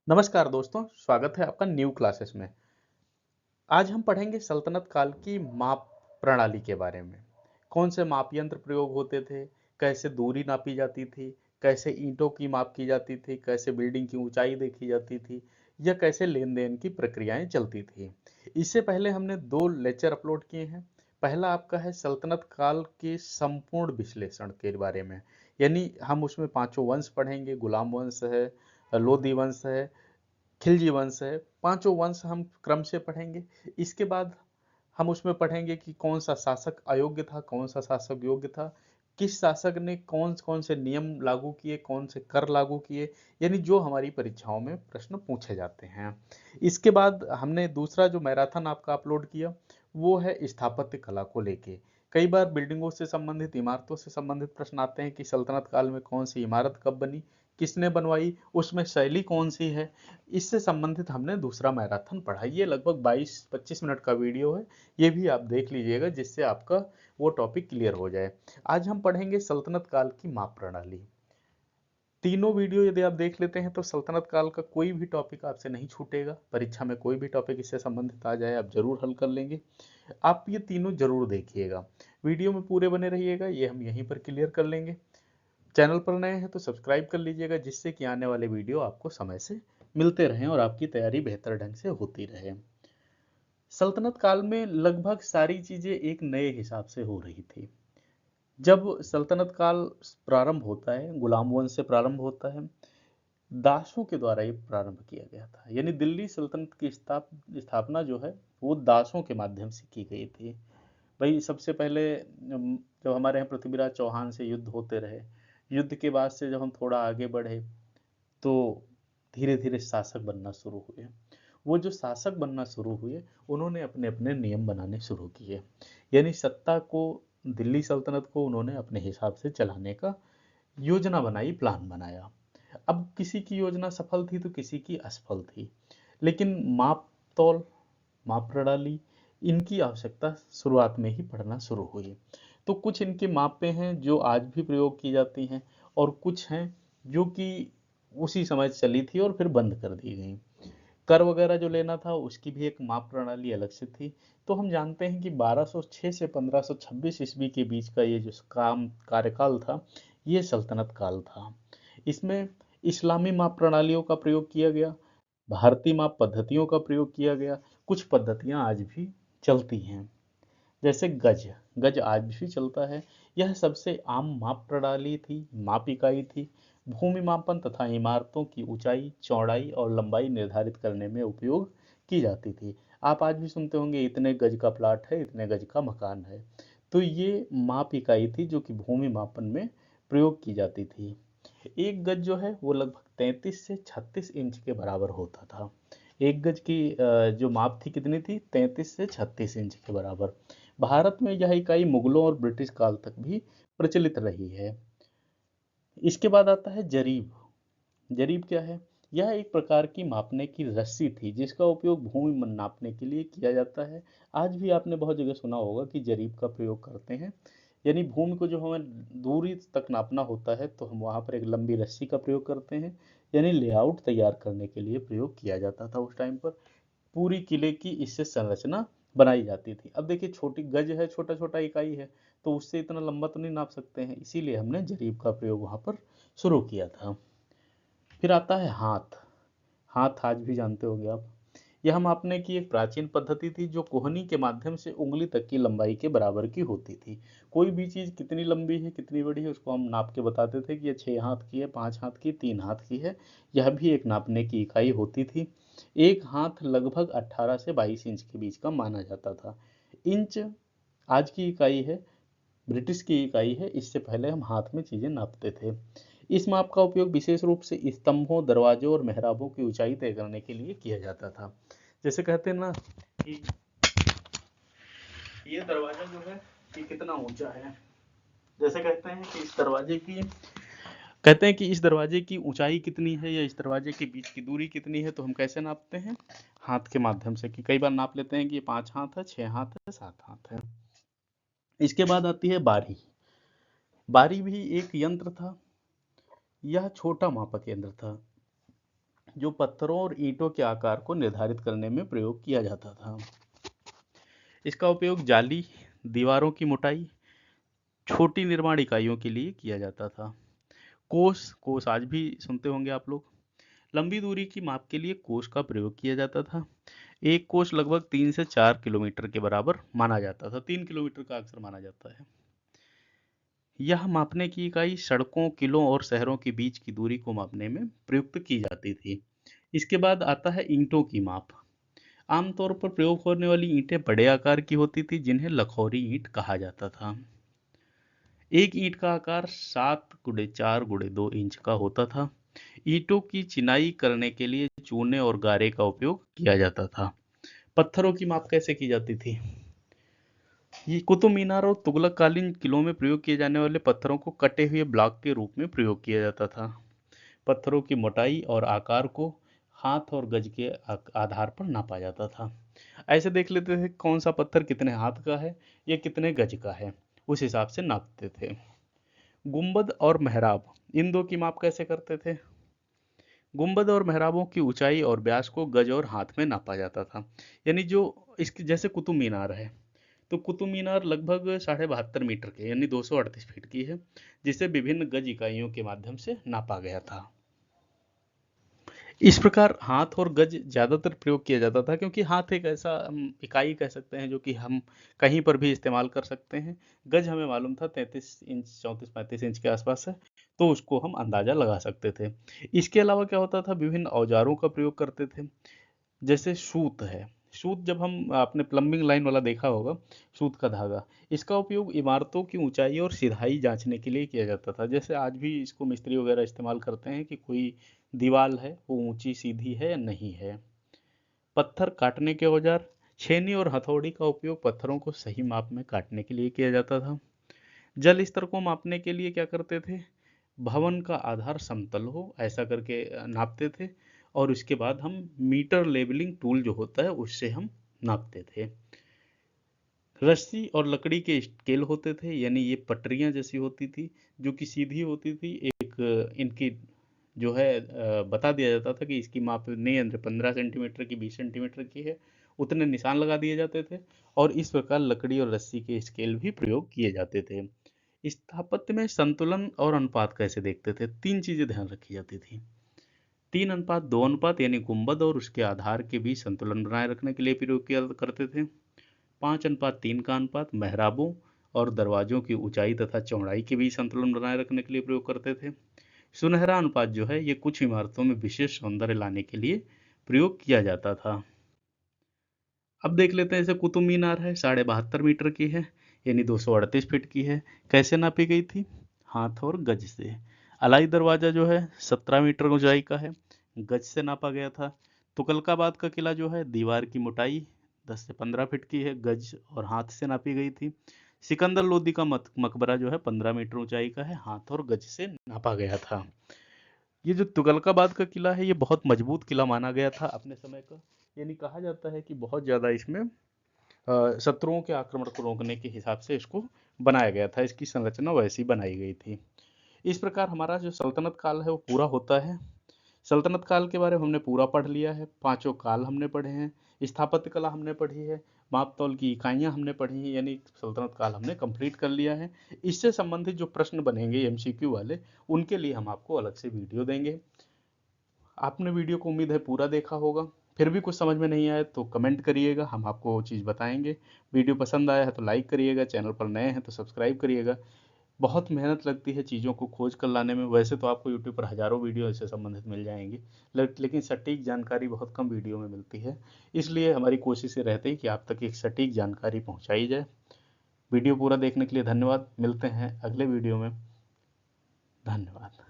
नमस्कार दोस्तों, स्वागत है आपका न्यू क्लासेस में। आज हम पढ़ेंगे सल्तनत काल की माप प्रणाली के बारे में। कौन से माप यंत्र प्रयोग होते थे, कैसे दूरी नापी जाती थी, कैसे ईंटों की माप की जाती थी, कैसे बिल्डिंग की ऊंचाई देखी जाती थी, या कैसे लेन देन की प्रक्रियाएं चलती थी। इससे पहले हमने 2 लेक्चर अपलोड किए हैं। पहला आपका है सल्तनत काल के संपूर्ण विश्लेषण के बारे में, यानी हम उसमें पांचों वंश पढ़ेंगे। गुलाम वंश है, लोधी वंश है, खिलजी वंश है। पांचों वंश हम क्रम से पढ़ेंगे। इसके बाद हम उसमें पढ़ेंगे कि कौन सा शासक अयोग्य था, कौन सा शासक योग्य था, किस शासक ने कौन कौन से नियम लागू किए, कौन से कर लागू किए, यानी जो हमारी परीक्षाओं में प्रश्न पूछे जाते हैं। इसके बाद हमने दूसरा जो मैराथन आपका अपलोड किया वो है स्थापत्य कला को लेके। कई बार बिल्डिंगों से संबंधित, इमारतों से संबंधित प्रश्न आते हैं कि सल्तनत काल में कौन सी इमारत कब बनी, किसने बनवाई, उसमें शैली कौन सी है। इससे संबंधित हमने दूसरा मैराथन पढ़ा। ये लगभग 22-25 मिनट का वीडियो है, ये भी आप देख लीजिएगा जिससे आपका वो टॉपिक क्लियर हो जाए। आज हम पढ़ेंगे सल्तनत काल की माप प्रणाली। तीनों वीडियो यदि आप देख लेते हैं तो सल्तनत काल का कोई भी टॉपिक आपसे नहीं छूटेगा। परीक्षा में कोई भी टॉपिक इससे संबंधित आ जाए आप जरूर हल कर लेंगे। आप ये तीनों जरूर देखिएगा, वीडियो में पूरे बने रहिएगा, ये हम यहीं पर क्लियर कर लेंगे। चैनल पर नए हैं तो सब्सक्राइब कर लीजिएगा जिससे कि आने वाले वीडियो आपको समय से मिलते रहें और आपकी तैयारी बेहतर ढंग से होती रहे। सल्तनत काल में लगभग सारी चीजें एक नए हिसाब से हो रही थी। जब सल्तनत काल प्रारंभ होता है, गुलाम वंश से प्रारंभ होता है, दासों के द्वारा ये प्रारंभ किया गया था। यानी दिल्ली सल्तनत की स्थापना जो है वो दासों के माध्यम से की गई थी। भाई सबसे पहले जब हमारे यहाँ पृथ्वीराज चौहान से युद्ध होते रहे, युद्ध के बाद से जब हम थोड़ा आगे बढ़े तो धीरे धीरे शासक बनना शुरू हुए। वो जो शासक बनना शुरू हुए उन्होंने अपने अपने नियम बनाने शुरू किए, यानी सत्ता को, दिल्ली सल्तनत को उन्होंने अपने हिसाब से चलाने का योजना बनाई, प्लान बनाया। अब किसी की योजना सफल थी तो किसी की असफल थी, लेकिन माप तौल, माप प्रणाली, इनकी आवश्यकता शुरुआत में ही पड़ना शुरू हुई। तो कुछ इनके मापें हैं जो आज भी प्रयोग की जाती हैं, और कुछ हैं जो कि उसी समय चली थी और फिर बंद कर दी गई। कर वगैरह जो लेना था उसकी भी एक माप प्रणाली अलग से थी। तो हम जानते हैं कि 1206 से 1526 ईस्वी के बीच का ये जो काम कार्यकाल था ये सल्तनत काल था। इसमें इस्लामी माप प्रणालियों का प्रयोग किया गया, भारतीय माप पद्धतियों का प्रयोग किया गया। कुछ पद्धतियां आज भी चलती हैं, जैसे गज। गज आज भी चलता है। यह सबसे आम माप प्रणाली थी, माप इकाई थी। भूमि मापन तथा इमारतों की ऊंचाई, चौड़ाई और लंबाई निर्धारित करने में उपयोग की जाती थी। आप आज भी सुनते होंगे इतने गज का प्लाट है, इतने गज का मकान है। तो ये माप इकाई थी जो कि भूमि मापन में प्रयोग की जाती थी। एक गज जो है वो लगभग 33 से 36 इंच के बराबर होता था। एक गज की जो माप थी कितनी थी, 33 से 36 इंच के बराबर। भारत में यह इकाई मुगलों और ब्रिटिश काल तक भी प्रचलित रही है। इसके बाद आता है जरीब। जरीब क्या है? यह एक प्रकार की मापने की रस्सी थी जिसका उपयोग भूमि मन नापने के लिए किया जाता है। आज भी आपने बहुत जगह सुना होगा कि जरीब का प्रयोग करते हैं। यानी भूमि को जो हमें दूरी तक नापना होता है तो हम वहाँ पर एक लंबी रस्सी का प्रयोग करते हैं। यानी लेआउट तैयार करने के लिए प्रयोग किया जाता था उस टाइम पर। पूरी किले की इससे संरचना बनाई जाती थी। अब देखिए छोटी गज है, छोटा छोटा इकाई है, तो उससे इतना लंबा तो नहीं नाप सकते हैं, इसीलिए हमने जरीब का प्रयोग वहाँ पर शुरू किया था। फिर आता है हाथ। हाथ आज भी जानते होंगे आप। यह मापने की एक प्राचीन पद्धति थी जो कोहनी के माध्यम से उंगली तक की लंबाई के बराबर की होती थी। कोई भी चीज कितनी लंबी है, कितनी बड़ी है, उसको हम नाप के बताते थे कि ये 6 हाथ की है, 5 हाथ की, 3 हाथ की है। यह भी एक नापने की इकाई होती थी। एक हाथ लगभग 18 से 22 इंच के बीच का माना जाता था। इंच आज की इकाई है, ब्रिटिश की इकाई है। इससे पहले हम हाथ में चीजें नापते थे। इस माप का उपयोग विशेष रूप से स्तंभों, दरवाजों और मेहराबों की ऊंचाई तय करने के लिए किया जाता था। जैसे कहते हैं ना कि ये दरवाजा जो है ये कितना ऊंचा है। जैसे कहते हैं कि इस दरवाजे की ऊंचाई कितनी है या इस दरवाजे के बीच की दूरी कितनी है, तो हम कैसे नापते हैं? हाथ के माध्यम से। कि कई बार नाप लेते हैं कि ये 5 हाथ है, 6 हाथ है, 7 हाथ है। इसके बाद आती है बारी। बारी भी एक यंत्र था। यह छोटा मापक यंत्र था जो पत्थरों और ईंटों के आकार को निर्धारित करने में प्रयोग किया जाता था। इसका उपयोग जाली, दीवारों की मोटाई, छोटी निर्माण इकाइयों के लिए किया जाता था। कोस कोस आज भी सुनते होंगे आप लोग। लंबी दूरी की माप के लिए कोस का प्रयोग किया जाता था। एक कोस लगभग 3 से 4 किलोमीटर के बराबर माना जाता था। 3 किलोमीटर का अक्सर माना जाता है। यह मापने की इकाई सड़कों, किलों और शहरों के बीच की दूरी को मापने में प्रयुक्त की जाती थी। इसके बाद आता है ईंटों की माप। आमतौर पर प्रयोग होने वाली ईंटें बड़े आकार की होती थी, जिन्हें लखौरी ईंट कहा जाता था। एक ईंट का आकार 7x4x2 इंच का होता था। ईंटों की चिनाई करने के लिए चूने और गारे का उपयोग किया जाता था। पत्थरों की माप कैसे की जाती थी? ये कुतुब मीनार और तुगलक-कालीन किलों में प्रयोग किए जाने वाले पत्थरों को कटे हुए ब्लॉक के रूप में प्रयोग किया जाता था। पत्थरों की मोटाई और आकार को हाथ और गज के आधार पर नापा जाता था। ऐसे देख लेते थे कौन सा पत्थर कितने हाथ का है या कितने गज का है, उस हिसाब से नापते थे। गुंबद और मेहराब, इन दो की माप कैसे करते थे? गुंबद और मेहराबों की ऊंचाई और व्यास को गज और हाथ में नापा जाता था। यानी जो इसकी जैसे कुतुब मीनार है, तो कुतुब मीनार लगभग 72.5 मीटर के यानी 238 फीट की है, जिसे विभिन्न गज इकाइयों के माध्यम से नापा गया था। इस प्रकार हाथ और गज ज़्यादातर प्रयोग किया जाता था, क्योंकि हाथ एक ऐसा इकाई कह सकते हैं जो कि हम कहीं पर भी इस्तेमाल कर सकते हैं। गज हमें मालूम था 33 इंच 34-35 इंच के आसपास है, तो उसको हम अंदाज़ा लगा सकते थे। इसके अलावा क्या होता था, विभिन्न औजारों का प्रयोग करते थे। जैसे सूत है, सूत जब हम आपने प्लम्बिंग लाइन वाला देखा होगा, सूत का धागा, इसका उपयोग इमारतों की ऊंचाई और सिधाई जांचने के लिए किया जाता था। जैसे आज भी इसको मिस्त्री वगैरह इस्तेमाल करते हैं कि कोई दीवार है वो ऊंची सीधी है या नहीं है। पत्थर काटने के औजार, छेनी और हथौड़ी का उपयोग पत्थरों को सही माप में काटने के लिए किया जाता था। जल स्तर को मापने के लिए क्या करते थे, भवन का आधार समतल हो ऐसा करके नापते थे, और उसके बाद हम मीटर लेवलिंग टूल जो होता है उससे हम नापते थे। रस्सी और लकड़ी के स्केल होते थे, यानी ये पटरियां जैसी होती थी जो कि सीधी होती थी। एक इनकी जो है बता दिया जाता था कि इसकी माप नहीं अंदर 15 सेंटीमीटर की 20 सेंटीमीटर की है, उतने निशान लगा दिए जाते थे। और इस प्रकार लकड़ी और रस्सी के स्केल भी प्रयोग किए जाते थे। स्थापत्य में संतुलन और अनुपात कैसे देखते थे, तीन चीजें ध्यान रखी जाती थी। 3:2 अनुपात, यानी गुंबद और उसके आधार के बीच संतुलन बनाए रखने के लिए प्रयोग किया करते थे। 5:3 का अनुपात मेहराबों और दरवाजों की ऊंचाई तथा चौड़ाई के बीच संतुलन बनाए रखने के लिए प्रयोग करते थे। सुनहरा अनुपात जो है ये कुछ इमारतों में विशेष सौंदर्य लाने के लिए प्रयोग किया जाता था। अब देख लेते हैं, जैसे कुतुब मीनार है 72.5 मीटर की है, यानी 238 फीट की है। कैसे नापी गई थी? हाथ और गज से। अलाई दरवाजा जो है 17 मीटर ऊंचाई का है, गज से नापा गया था। तुगलकाबाद का किला जो है दीवार की मोटाई 10 से 15 फीट की है, गज और हाथ से नापी गई थी। सिकंदर लोदी का मकबरा जो है 15 मीटर ऊंचाई का है, हाथ और गज से नापा गया था। ये जो तुगलकाबाद का किला है ये बहुत मजबूत किला माना गया था अपने समय का, यानी कहा जाता है कि बहुत ज़्यादा इसमें शत्रुओं के आक्रमण को रोकने के हिसाब से इसको बनाया गया था, इसकी संरचना वैसी बनाई गई थी। इस प्रकार हमारा जो सल्तनत काल है वो पूरा होता है। सल्तनत काल के बारे में हमने पूरा पढ़ लिया है, पांचों काल हमने पढ़े हैं, स्थापत्य कला हमने पढ़ी है, माप तौल की इकाइयां हमने पढ़ी हैं, यानी सल्तनत काल हमने कंप्लीट कर लिया है। इससे संबंधित जो प्रश्न बनेंगे एमसीक्यू वाले, उनके लिए हम आपको अलग से वीडियो देंगे। आपने वीडियो को उम्मीद है पूरा देखा होगा। फिर भी कुछ समझ में नहीं आया तो कमेंट करिएगा, हम आपको वो चीज़ बताएंगे। वीडियो पसंद आया है तो लाइक करिएगा, चैनल पर नए हैं तो सब्सक्राइब करिएगा। बहुत मेहनत लगती है चीज़ों को खोज कर लाने में। वैसे तो आपको यूट्यूब पर हज़ारों वीडियो इससे संबंधित मिल जाएंगी, लेकिन सटीक जानकारी बहुत कम वीडियो में मिलती है। इसलिए हमारी कोशिश ये रहती है कि आप तक एक सटीक जानकारी पहुंचाई जाए। वीडियो पूरा देखने के लिए धन्यवाद। मिलते हैं अगले वीडियो में। धन्यवाद।